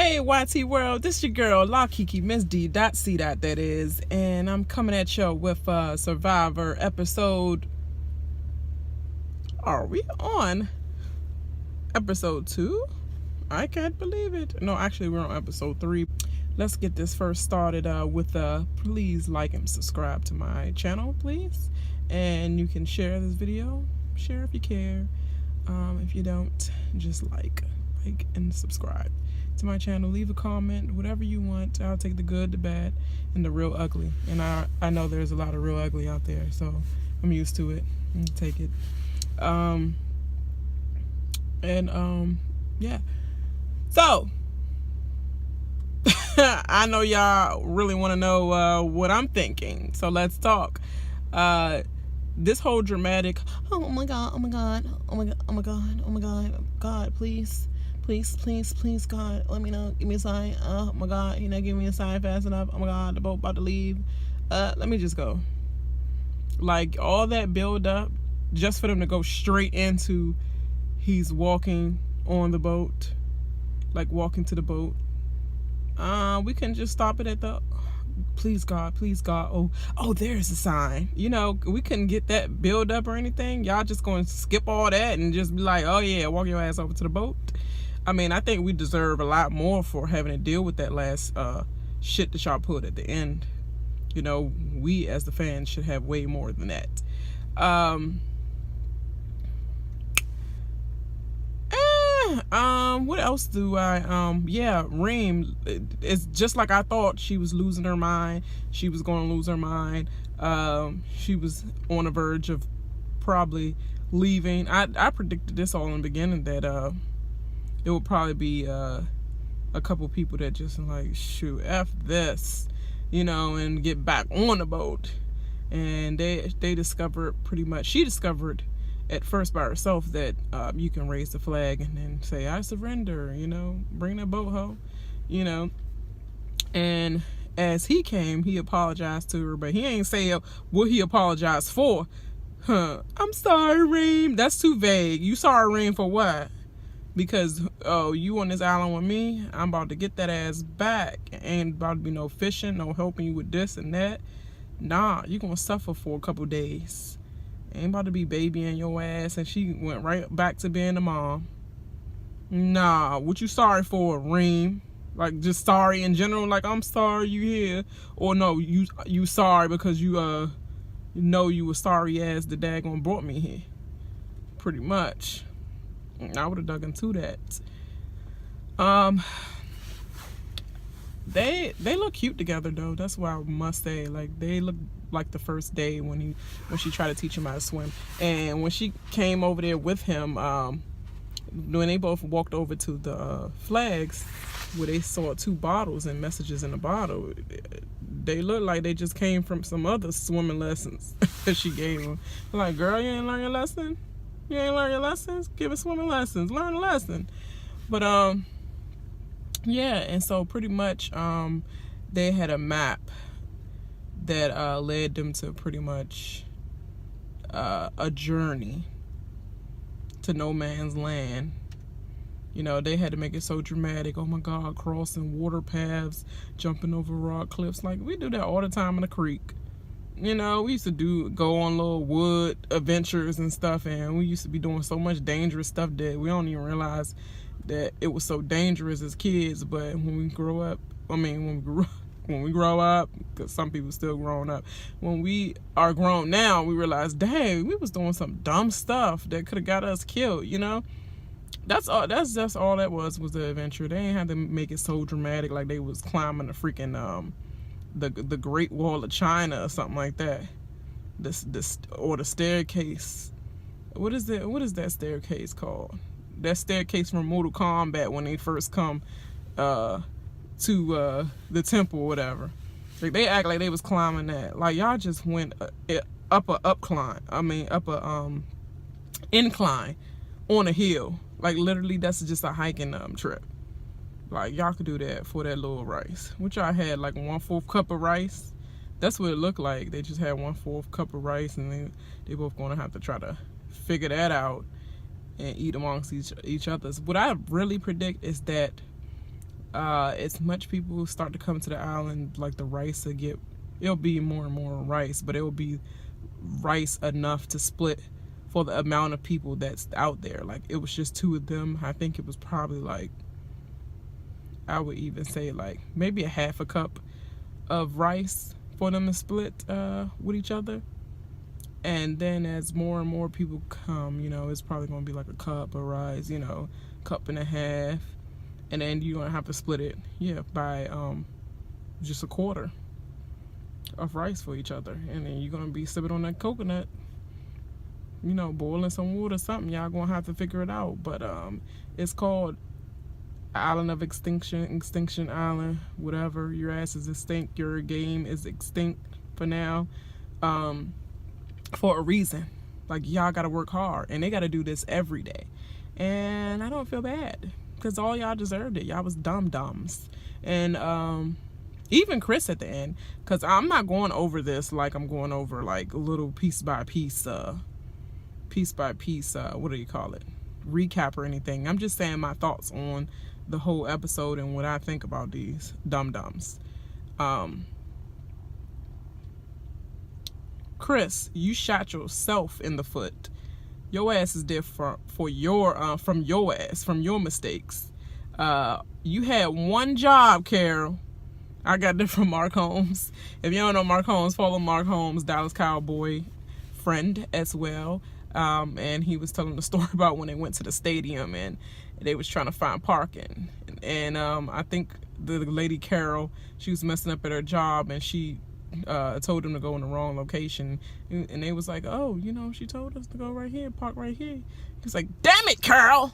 Hey YT World, this your girl La Kiki, Miss D. C. That is, and I'm coming at you with Survivor episode. Are we on episode 2? I can't believe it. No, actually we're on episode 3. Let's get this first started with please like and subscribe to my channel, please, and you can share this video. Share if you care. If you don't, just like and subscribe to my channel. Leave a comment, whatever you want. I'll take the good, the bad, and the real ugly. And I know there's a lot of real ugly out there, so I'm used to it. I'll take it. Yeah. So I know y'all really want to know what I'm thinking, so let's talk. This whole dramatic, oh my god, God, please, God, let me know, give me a sign. Oh my god, give me a sign fast enough. Oh my god, the boat about to leave. Let me just go. Like, all that build up just for them to go straight into he's walking on the boat, like walking to the boat. We can just stop it at the please God. Oh, there's a sign. We couldn't get that build up or anything. Y'all just going to skip all that and just be like, oh yeah, walk your ass over to the boat. I mean, I think we deserve a lot more for having to deal with that last shit that y'all put at the end. We as the fans should have way more than that. What else do I, yeah, Reem, it's just like I thought. She was losing her mind. She was going to lose her mind. She was on the verge of probably leaving. I predicted this all in the beginning, that it would probably be a couple people that just like, shoot, F this, and get back on the boat. And they discovered, pretty much, she discovered at first by herself that you can raise the flag and then say, I surrender, bring that boat home, and as he came, he apologized to her, but he ain't say what he apologized for. I'm sorry, Reem. That's too vague. You sorry, Reem, for what? Because, oh, you on this island with me, I'm about to get that ass back. Ain't about to be no fishing, no helping you with this and that. Nah, you gonna suffer for a couple days. Ain't about to be babying your ass. And she went right back to being a mom. Nah, what you sorry for, Reem? Like, just sorry in general, like, I'm sorry you here. Or no, you sorry because you know you was sorry as the daggone brought me here. Pretty much. I would have dug into that. They look cute together though. That's what I must say. Like, they look like the first day when she tried to teach him how to swim, and when she came over there with him, when they both walked over to the flags where they saw 2 bottles and messages in the bottle, they looked like they just came from some other swimming lessons that she gave them. Like, girl, you ain't learn your lesson? You ain't learn your lessons? Give us swimming lessons. Learn a lesson. But yeah, and so pretty much they had a map that led them to pretty much a journey to no man's land. They had to make it so dramatic. Oh my God, crossing water paths, jumping over rock cliffs. Like, we do that all the time in the creek. We used to go on little wood adventures and stuff, and we used to be doing so much dangerous stuff that we don't even realize that it was so dangerous as kids. But when we grow up, when we grow up, because some people still growing up, when we are grown now, we realize, dang, we was doing some dumb stuff that could have got us killed. That's all. That's just all that was the adventure. They ain't have to make it so dramatic, like they was climbing the freaking the Great Wall of China or something like that. This or the staircase. What is that staircase called? That staircase from Mortal Kombat when they first come to the temple or whatever. Like, they act like they was climbing that. Like, y'all just went up a incline on a hill. Like, literally, that's just a hiking trip. Like, y'all could do that for that little rice. Which y'all had like 1/4 cup of rice. That's what it looked like. They just had 1/4 cup of rice, and they both gonna have to try to figure that out and eat amongst each other's. What I really predict is that as much people start to come to the island, like the rice it'll be more and more rice, but it will be rice enough to split for the amount of people that's out there. Like, it was just 2 of them. I think it was probably like, I would even say like maybe a half a cup of rice for them to split with each other. And then as more and more people come, you know, it's probably gonna be like a cup of rice, you know, cup and a half, and then you're gonna have to split it, by just a quarter of rice for each other. And then you're gonna be sipping on that coconut, you know, boiling some water or something. Y'all gonna have to figure it out. But it's called Island of Extinction Island, whatever. Your ass is extinct, your game is extinct for now, for a reason. Like, y'all gotta work hard, and they gotta do this every day. And I don't feel bad, because all y'all deserved it. Y'all was dum-dums. And even Chris at the end, because I'm not going over this like I'm going over like a little piece by piece, what do you call it, recap or anything. I'm just saying my thoughts on the whole episode and what I think about these dum-dums. Chris, you shot yourself in the foot. Your ass is there for your from your mistakes. You had one job, Carol. I got that from Mark Holmes. If you don't know Mark Holmes, follow Mark Holmes, Dallas Cowboy friend as well. And he was telling the story about when they went to the stadium and they was trying to find parking. And I think the lady Carol, she was messing up at her job, and she told them to go in the wrong location. And they was like, oh, you know, she told us to go right here, park right here. He was like, damn it, Carol.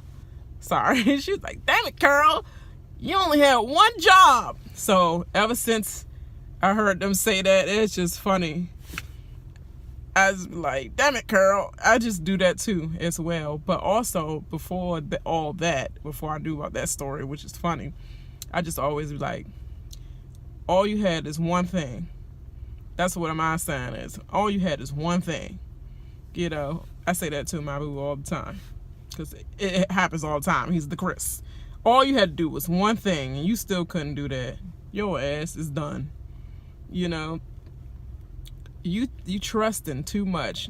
Sorry. She was like, damn it, Carol. You only had one job. So ever since I heard them say that, it's just funny. I was like, damn it, Carol. I just do that too as well. But also, before I knew about that story, which is funny, I just always be like, all you had is one thing. That's what my sign is. All you had is one thing. You know, I say that to my boo all the time, because it happens all the time. He's the Chris. All you had to do was one thing, and you still couldn't do that. Your ass is done. You know, you trusting too much.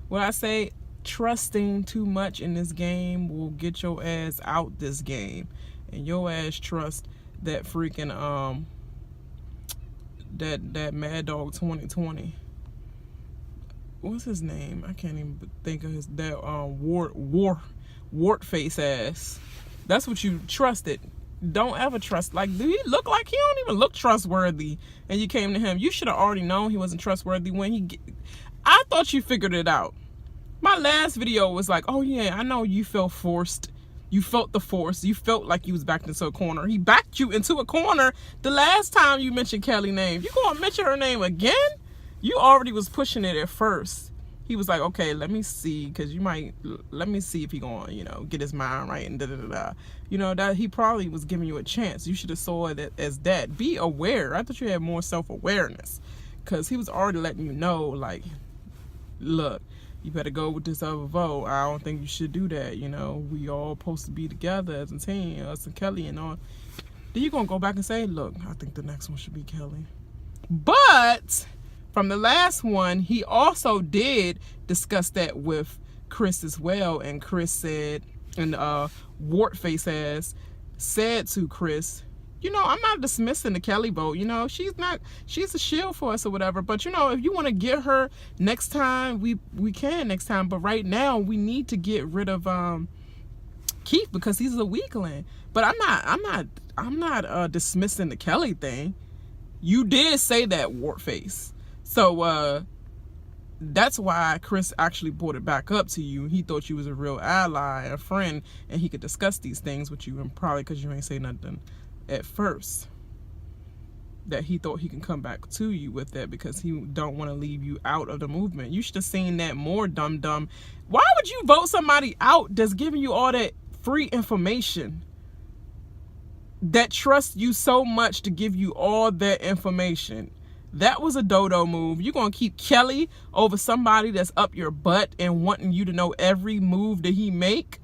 When I say trusting too much in this game will get your ass out this game, and your ass trust that freaking that Mad Dog 2020. What's his name? I can't even think of wart face ass. That's what you trusted. Don't ever trust. Like, do he look like he don't even look trustworthy? And you came to him. You should have already known he wasn't trustworthy when I thought you figured it out. My last video was like, oh yeah, I know you felt forced. You felt the force. You felt like you was backed into a corner. He backed you into a corner the last time you mentioned Kelly's name. You gonna mention her name again? You already was pushing it at first. He was like, okay, let me see, because let me see if he gonna, you know, get his mind right and da-da-da-da. You know, that he probably was giving you a chance. You should have saw it as that. Be aware. I thought you had more self-awareness, because he was already letting you know, like, look, you better go with this other vote. I don't think you should do that. You know, we all supposed to be together as a team, us and Kelly and all. Then you gonna go back and say, look, I think the next one should be Kelly. But from the last one, he also did discuss that with Chris as well. And Chris said, and Wartface ass said to Chris, you know, I'm not dismissing the Kelly vote. You know, she's a shield for us or whatever. But, you know, if you want to get her next time, we can next time. But right now, we need to get rid of Keith, because he's a weakling. But I'm not dismissing the Kelly thing. You did say that, Wartface. So that's why Chris actually brought it back up to you. He thought you was a real ally, a friend, and he could discuss these things with you. And probably because you ain't say nothing at first, that he thought he can come back to you with that, because he don't want to leave you out of the movement. You should have seen that more, dumb. Why would you vote somebody out that's giving you all that free information, that trusts you so much to give you all that information? That was a dodo move. You're going to keep Kelly over somebody that's up your butt and wanting you to know every move that he make,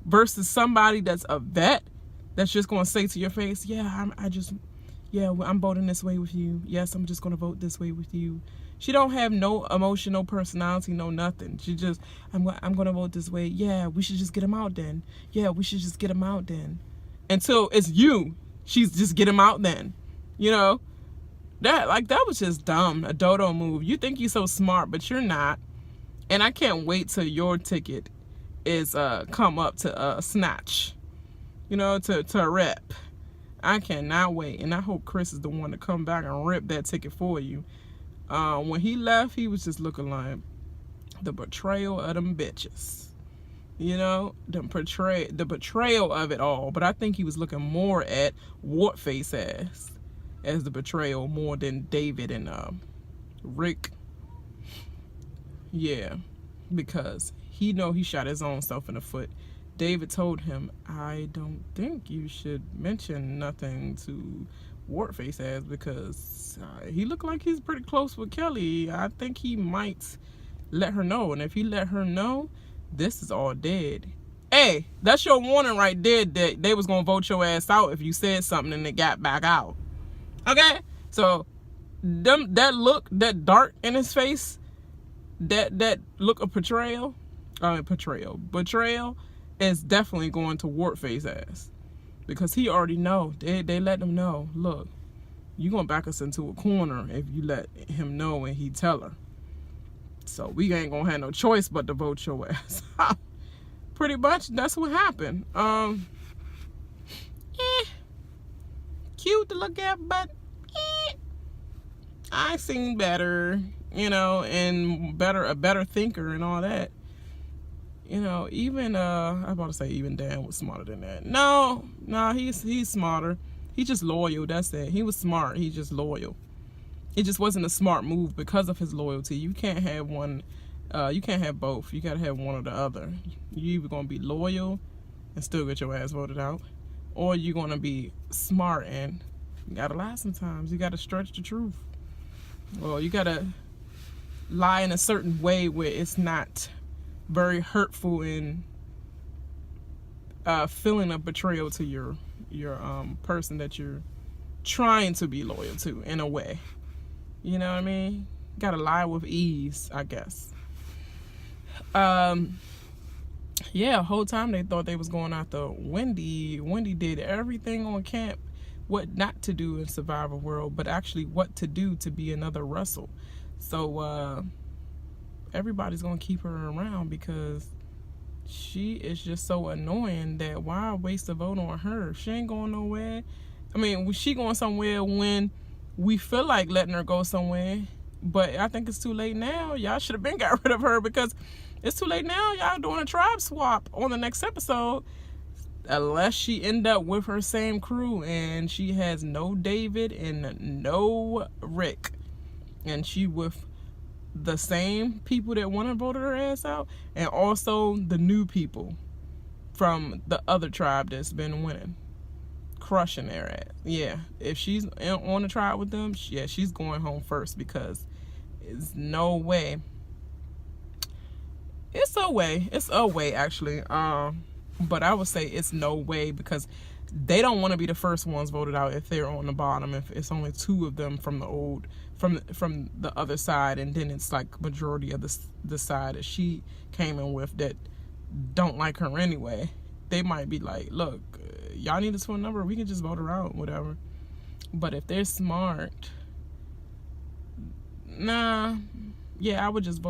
versus somebody that's a vet, that's just going to say to your face, yeah, I'm voting this way with you. Yes, I'm just going to vote this way with you. She don't have no emotional personality, no nothing. She just, I'm going to vote this way. Yeah, we should just get him out then. Yeah, we should just get him out then. Until it's you, she's just get him out then. You know, that was just dumb, a dodo move. You think you're so smart, but you're not. And I can't wait till your ticket is come up to snatch, you know, to rep. I cannot wait, and I hope Chris is the one to come back and rip that ticket for you. When he left, he was just looking like the betrayal of them bitches. You know, the betrayal of it all. But I think he was looking more at Wartface as the betrayal more than David and Rick. Yeah, because he shot his own self in the foot. David told him, I don't think you should mention nothing to Wartface because he looked like he's pretty close with Kelly. I think he might let her know. And if he let her know, this is all dead. Hey, that's your warning right there that they was going to vote your ass out if you said something and it got back out. Okay? So, that look, that dark in his face, that look of betrayal is definitely going to Wartface ass. Because he already know. They let him know, look, you gonna back us into a corner if you let him know and he tell her. So we ain't gonna have no choice but to vote your ass out. Pretty much that's what happened. Cute to look at, but I seen better, you know, and a better thinker and all that. You know, even I'm about to say even Dan was smarter than that. No, he's smarter. He's just loyal. That's it. He was smart. He's just loyal. It just wasn't a smart move because of his loyalty. You can't have one. You can't have both. You gotta have one or the other. You either gonna be loyal and still get your ass voted out, or you're gonna be smart and you gotta lie sometimes. You gotta stretch the truth, or you gotta lie in a certain way where it's not very hurtful and feeling of betrayal to your person that you're trying to be loyal to in a way. You know what I mean? Gotta lie with ease, I guess. Yeah, whole time they thought they was going after Wendy. Wendy did everything on camp, what not to do in Survivor World, but actually what to do to be another Russell. So everybody's gonna keep her around because she is just so annoying that why waste a vote on her? She ain't going nowhere. I mean, she going somewhere when we feel like letting her go somewhere, but I think it's too late now. Y'all should have been got rid of her because it's too late now. Y'all doing a tribe swap on the next episode, unless she end up with her same crew and she has no David and no Rick, and she with the same people that want to vote her ass out, and also the new people from the other tribe that's been winning, crushing their ass. Yeah, if she's on the tribe with them, yeah, she's going home first because it's no way. It's a way actually, but I would say it's no way because they don't want to be the first ones voted out if they're on the bottom, if it's only two of them from the other side, and then it's like majority of the side that she came in with that don't like her anyway. They might be like, look, y'all need this phone number, we can just vote her out, whatever. But if they're smart, I would just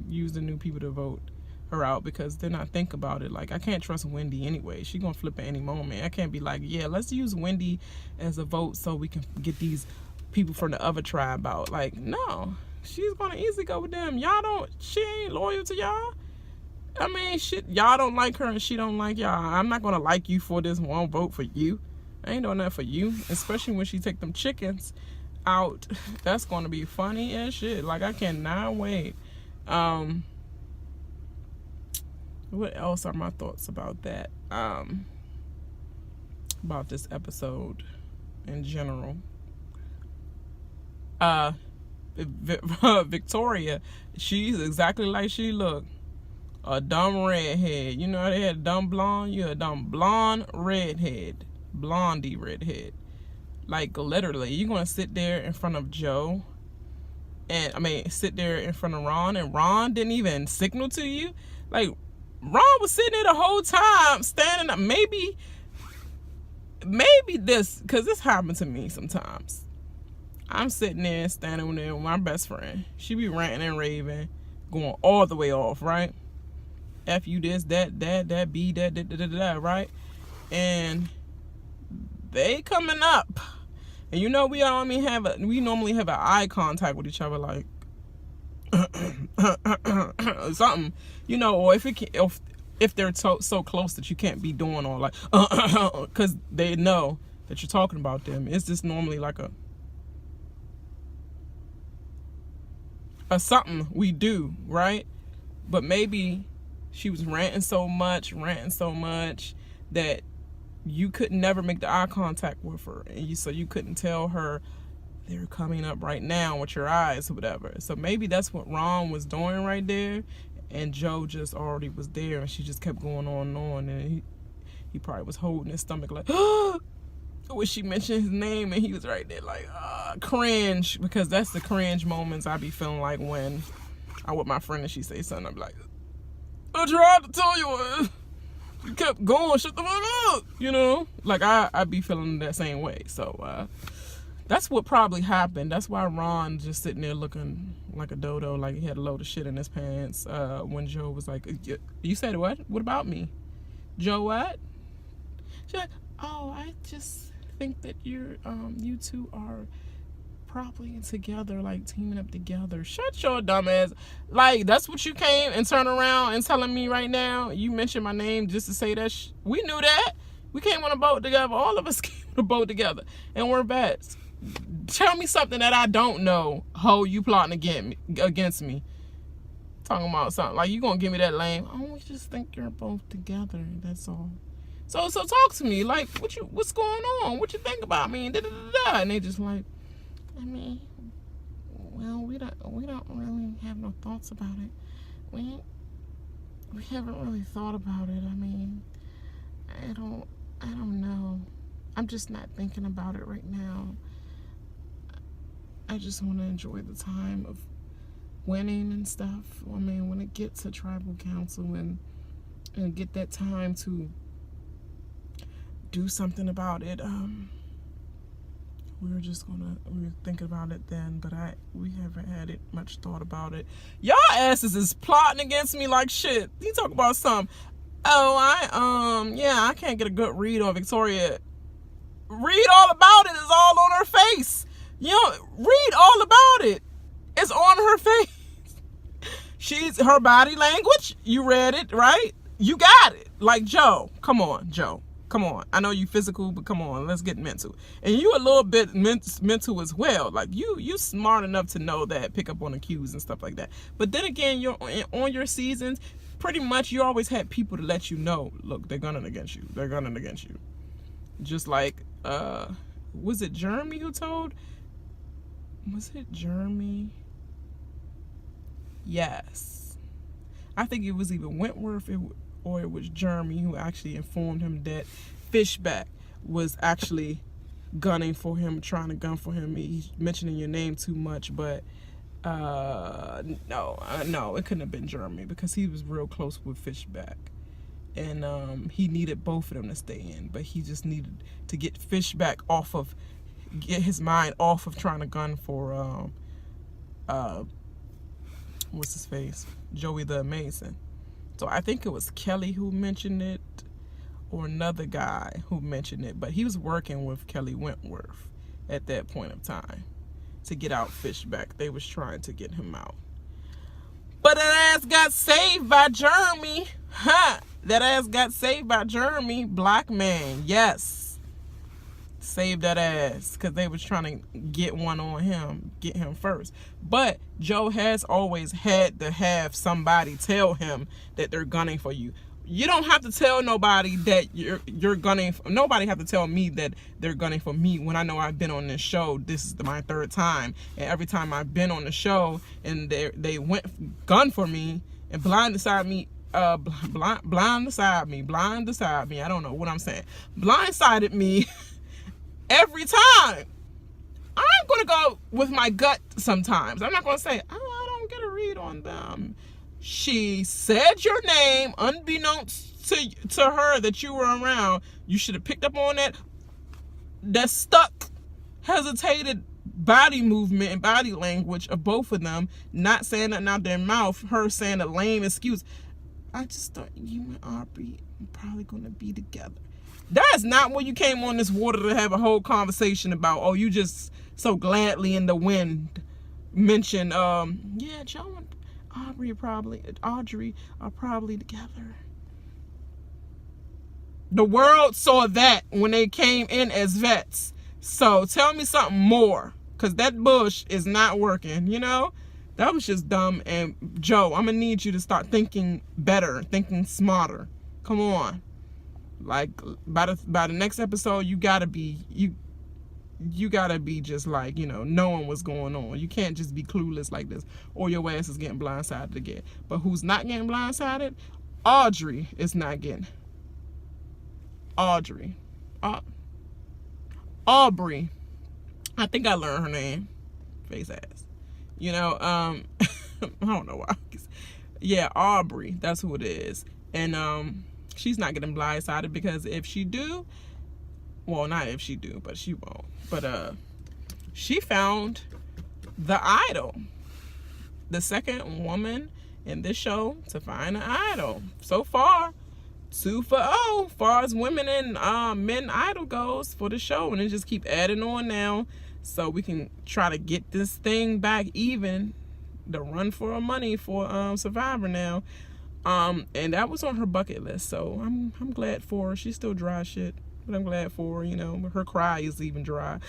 use the new people to vote her out because then I think about it, like I can't trust Wendy anyway. She gonna flip at any moment. I can't be like, yeah, let's use Wendy as a vote so we can get these people from the other tribe out. Like, no, she's gonna easily go with them. She ain't loyal to y'all. I mean, shit, y'all don't like her and she don't like y'all. I'm not gonna like you for this one vote for you. I ain't doing that for you, especially when she take them chickens out. That's gonna be funny as shit. Like, I cannot wait. What else are my thoughts about that? About this episode in general. Victoria, she's exactly like she looked. A dumb redhead. You know they had a dumb blonde? You're a dumb blonde redhead. blondie redhead. Like, literally, you're going to sit there in front of Joe, and sit there in front of Ron, and Ron didn't even signal to you? Like, Ron was sitting there the whole time, standing up. Maybe this, because this happened to me sometimes. I'm sitting there, standing there with my best friend. She be ranting and raving, going all the way off, right? F you this, that, B, that, right? And they coming up. And you know, we normally have an eye contact with each other, like something, you know, or if they're so close that you can't be doing all like because they know that you're talking about them. It's just normally like a something we do, right? But maybe she was ranting so much that you could never make the eye contact with her, and so you couldn't tell her they're coming up right now with your eyes or whatever. So maybe that's what Ron was doing right there, and Joe just already was there, and she just kept going on and on, and he probably was holding his stomach like, oh, I wish she mentioned his name, and he was right there like, cringe, because that's the cringe moments I be feeling like when I with my friend and she say something, I'm like, I tried to tell you, you kept going, shut the fuck up, you know? Like, I be feeling that same way. So, that's what probably happened. That's why Ron just sitting there looking like a dodo, like he had a load of shit in his pants, when Joe was like, you said what? What about me? Joe, what? She's like, oh, I just think that you two are probably together, like teaming up together. Shut your dumb ass. Like, that's what you came and turn around and telling me right now? You mentioned my name just to say that we knew that. We came on a boat together. All of us came on a boat together, and we're bets. Tell me something that I don't know. Ho, you plotting against me. Talking about something like, you gonna give me that lame? Oh, we just think you're both together. That's all. So talk to me. Like, what's going on? What you think about me? And they just like, I mean, well, we don't really have no thoughts about it. We haven't really thought about it. I mean, I don't know. I'm just not thinking about it right now. I just want to enjoy the time of winning and stuff. I mean, when it gets to tribal council and get that time to do something about it, we were thinking about it then, but we haven't had it much thought about it. Y'all asses is plotting against me like shit. You talk about something. Oh, I can't get a good read on Victoria. Read all about it. It's all on her face. You know, read all about it. It's on her face. Her body language. You read it, right? You got it. Like, Joe. Come on, Joe. Come on. I know you physical, but come on. Let's get mental. And you a little bit mental as well. Like, you smart enough to know that, pick up on the cues and stuff like that. But then again, you're on your seasons, pretty much you always had people to let you know, look, they're gunning against you. They're gunning against you. Just like, was it Jeremy who told? Was it Jeremy? Yes. I think it was either Wentworth or it was Jeremy who actually informed him that Fishback was actually gunning for him, trying to gun for him. He's mentioning your name too much, but no, it couldn't have been Jeremy because he was real close with Fishback. And he needed both of them to stay in, but he just needed to get Fishback get his mind off of trying to gun for what's his face? Joey the Amazing. So I think it was Kelly who mentioned it, or another guy who mentioned it, but he was working with Kelly Wentworth at that point of time to get out Fishback. They was trying to get him out. But that ass got saved by Jeremy. Huh? That ass got saved by Jeremy. Black man. Yes. Saved that ass. Because they was trying to get one on him. Get him first. But Joe has always had to have somebody tell him that they're gunning for you. You don't have to tell nobody that you're gunning. Nobody have to tell me that they're gunning for me when I know I've been on this show. This is my third time, and every time I've been on the show and they went gun for me and blindsided me, blindsided me. I don't know what I'm saying. Blindsided me every time. I'm gonna go with my gut sometimes. I'm not gonna say, oh, I don't get a read on them. She said your name unbeknownst to her that you were around. You should have picked up on that stuck, hesitated body movement and body language of both of them, not saying nothing out their mouth, her saying a lame excuse. I just thought you and Aubrey are probably gonna be together. That is not what you came on this water to have a whole conversation about. Oh, you just so gladly in the wind mention, yeah, Joe and Audrey are probably together. The world saw that when they came in as vets. So tell me something more, because that bush is not working, you know? That was just dumb. And Joe, I'm going to need you to start thinking better, thinking smarter. Come on. Like, by the next episode, you got to be, you got to be just like, you know, knowing what's going on. You can't just be clueless like this, or your ass is getting blindsided again. But who's not getting blindsided? Audrey is not getting. Aubrey. I think I learned her name. Face ass. You know, I don't know why. Yeah, Aubrey. That's who it is. And she's not getting blindsided, because if she do, well, not if she do, but she won't. But she found the idol. The second woman in this show to find an idol. So far, 2-0 far as women and men idol goes for the show, and it just keep adding on now, so we can try to get this thing back even, the run for money for Survivor now. And that was on her bucket list, so I'm glad for her. She's still dry shit, but I'm glad for her. You know, her cry is even dry.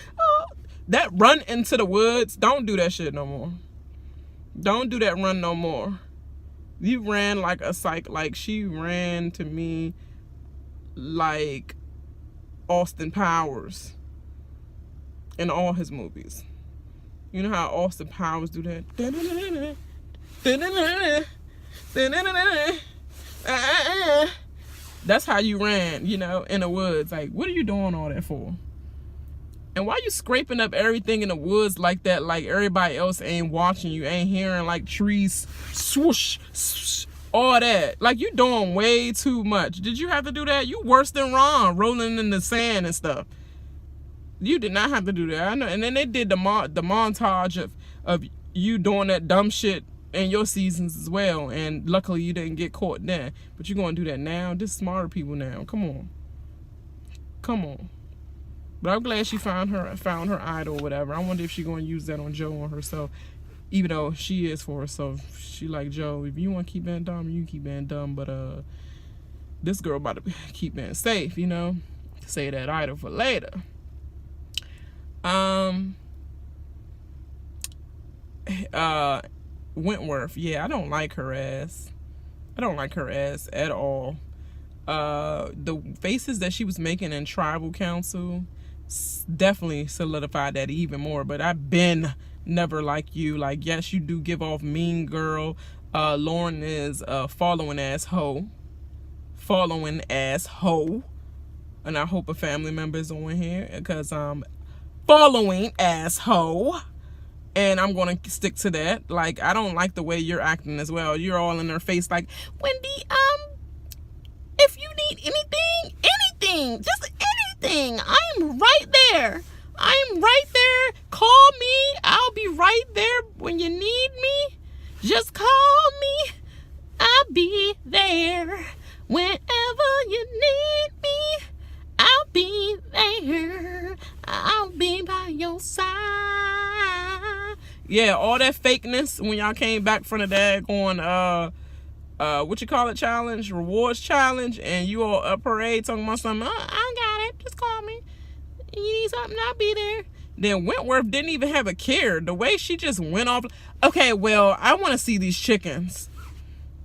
That run into the woods, don't do that shit no more. Don't do that run no more. You ran like a psych. Like, she ran to me like Austin Powers in all his movies. You know how Austin Powers do that? That's how you ran, you know, in the woods. Like, what are you doing all that for? And why you scraping up everything in the woods like that, like everybody else ain't watching you, ain't hearing like trees swoosh, swoosh, all that? Like, you doing way too much. Did you have to do that? You worse than Ron, rolling in the sand and stuff. You did not have to do that. I know. And then they did the montage of you doing that dumb shit in your seasons as well. And luckily you didn't get caught then. But you're going to do that now? This smarter people now. Come on. Come on. But I'm glad she found her idol or whatever. I wonder if she's going to use that on Joe on herself. Even though she is for herself. She like, Joe, if you want to keep being dumb, you can keep being dumb. But this girl about to keep being safe, you know. Say that idol for later. Wentworth. Yeah, I don't like her ass. I don't like her ass at all. The faces that she was making in tribal council definitely solidified that even more. But I've been never like you. Like, yes, you do give off mean girl. Lauren is following ass hoe. And I hope a family member is on here, because following ass hoe. And I'm going to stick to that. Like, I don't like the way you're acting as well. You're all in her face like, Wendy, if you need anything, just anything, I'm right there. I'm right there. Call me. I'll be right there when you need me. Just call me. I'll be there. Whenever you need me, I'll be there. I'll be by your side. Yeah, all that fakeness when y'all came back from the daggone what you call it, challenge, rewards challenge, and you all up parade talking about something. I got it, just call me. You need something, I'll be there. Then Wentworth didn't even have a care. The way she just went off. Okay, well, I want to see these chickens.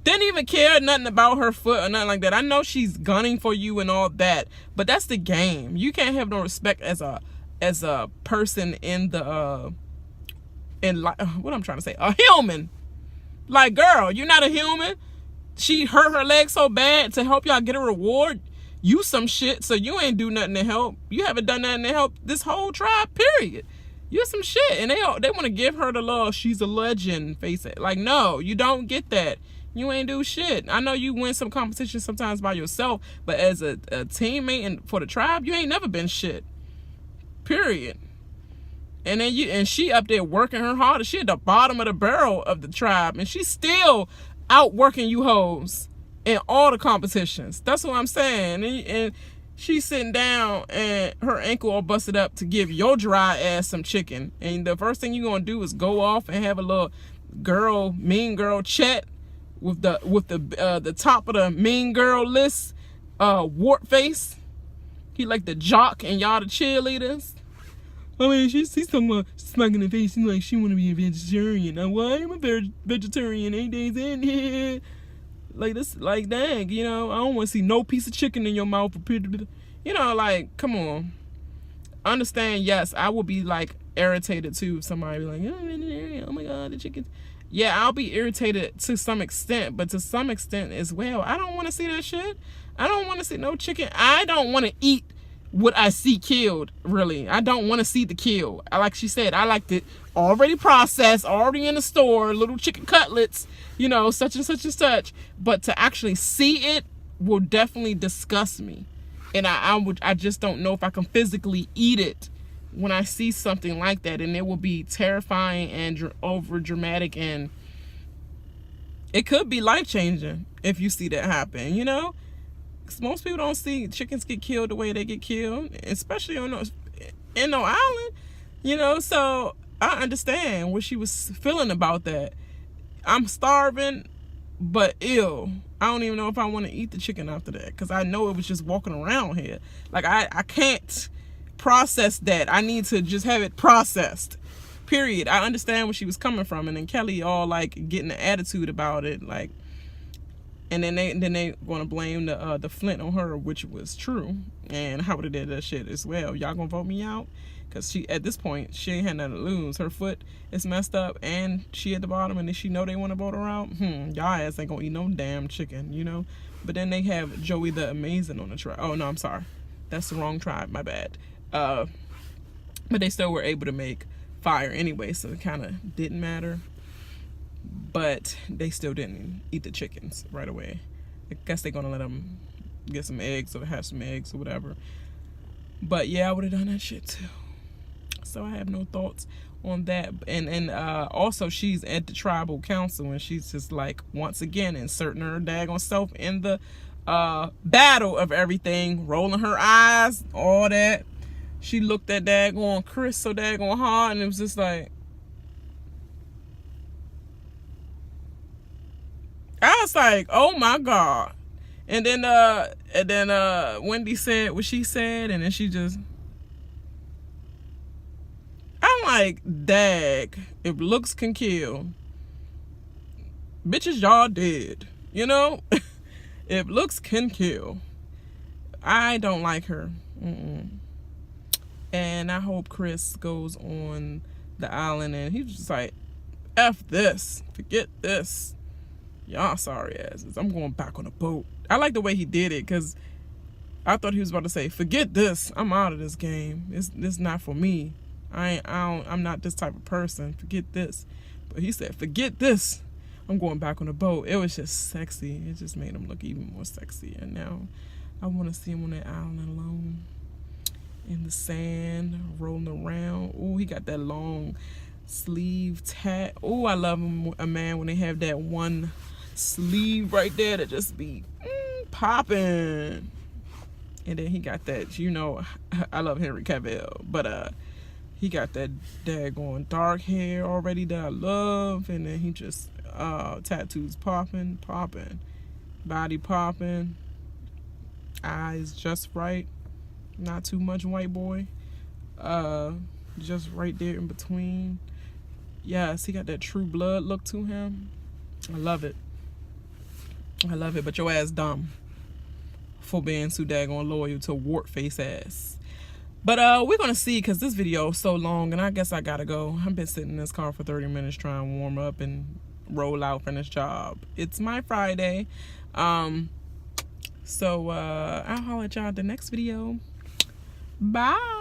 Didn't even care nothing about her foot or nothing like that. I know she's gunning for you and all that, but that's the game. You can't have no respect as a person in the what I'm trying to say, a human. Like, girl, you're not a human. she hurt her leg so bad to help y'all get a reward. You some shit, so you ain't do nothing to help. You haven't done nothing to help this whole tribe, period. You some shit. And they want to give her the love. She's a legend, face it. Like, no, you don't get that. You ain't do shit. I know you win some competitions sometimes by yourself, but as a teammate and for the tribe, you ain't never been shit. Period. And then she up there working her hardest. She at the bottom of the barrel of the tribe, and she's still outworking you hoes in all the competitions. That's what I'm saying. And she's sitting down and her ankle all busted up to give your dry ass some chicken. And the first thing you're gonna do is go off and have a little mean girl chat with the top of the mean girl list, Wart Face. He like the jock and y'all the cheerleaders. I mean, she's talking about smacking the face. Seems like she want to be a vegetarian. Now, why am a vegetarian 8 days in here? Like this, like dang, you know, I don't want to see no piece of chicken in your mouth. You know, like, come on. Understand, yes, I will be like irritated too if somebody be like, oh my God, the chicken. Yeah, I'll be irritated to some extent, but to some extent as well. I don't want to see that shit. I don't want to see no chicken. I don't want to eat what I see killed, really. I don't want to see the kill. Like she said, I liked it already processed, already in the store, little chicken cutlets, you know, such and such and such. But to actually see it will definitely disgust me. And I just don't know if I can physically eat it when I see something like that. And it will be terrifying and over dramatic, and it could be life-changing if you see that happen, you know? Most people don't see chickens get killed the way they get killed, especially in no island, you know. So I understand what she was feeling about that. I'm starving, but ill. I don't even know if I want to eat the chicken after that, because I know it was just walking around here. Like, I can't process that. I need to just have it processed, period. I understand where she was coming from. And then Kelly all like getting an attitude about it, like, and then they gonna blame the Flint on her, which was true. And I would have did that shit as well. Y'all gonna vote me out? Because she, at this point, she ain't had nothing to lose. Her foot is messed up, and she at the bottom, and then she know they want to vote her out. Y'all ass ain't gonna eat no damn chicken, you know. But then they have Joey the Amazing on the tribe. Oh no, I'm sorry, that's the wrong tribe. My bad. But they still were able to make fire anyway, so it kind of didn't matter. But they still didn't eat the chickens right away. I guess they're gonna let them get some eggs or have some eggs or whatever. But yeah, I would have done that shit too. So I have no thoughts on that. And also, she's at the tribal council, and she's just like, once again, inserting her daggone self in the battle of everything, rolling her eyes, all that. She looked at daggone Chris so daggone hard, and it was just like, I was like, oh my God. And then Wendy said what she said, and then she just, I'm like, dag, if looks can kill, bitches, y'all dead, you know. If looks can kill, I don't like her. And I hope Chris goes on the island and he's just like, F this, forget this, y'all sorry asses, I'm going back on the boat. I like the way he did it, because I thought he was about to say, forget this, I'm out of this game, it's not for me, I'm not this type of person, forget this. But he said, forget this, I'm going back on the boat. It was just sexy. It just made him look even more sexy. And now I want to see him on that island alone in the sand, rolling around. Oh, he got that long sleeve tat. Oh, I love a man when they have that one sleeve right there that just be popping. And then he got that, you know, I love Henry Cavill, but he got that daggone dark hair already that I love. And then he just tattoos popping, body popping, eyes just right, not too much white boy, just right there in between. Yes, he got that True Blood look to him. I love it. But your ass dumb for being too daggone loyal to Wart Face ass. But we're gonna see, because this video is so long, and I guess I gotta go. I've been sitting in this car for 30 minutes trying to warm up and roll out from this job. It's my Friday. So I'll holler at y'all at the next video. Bye.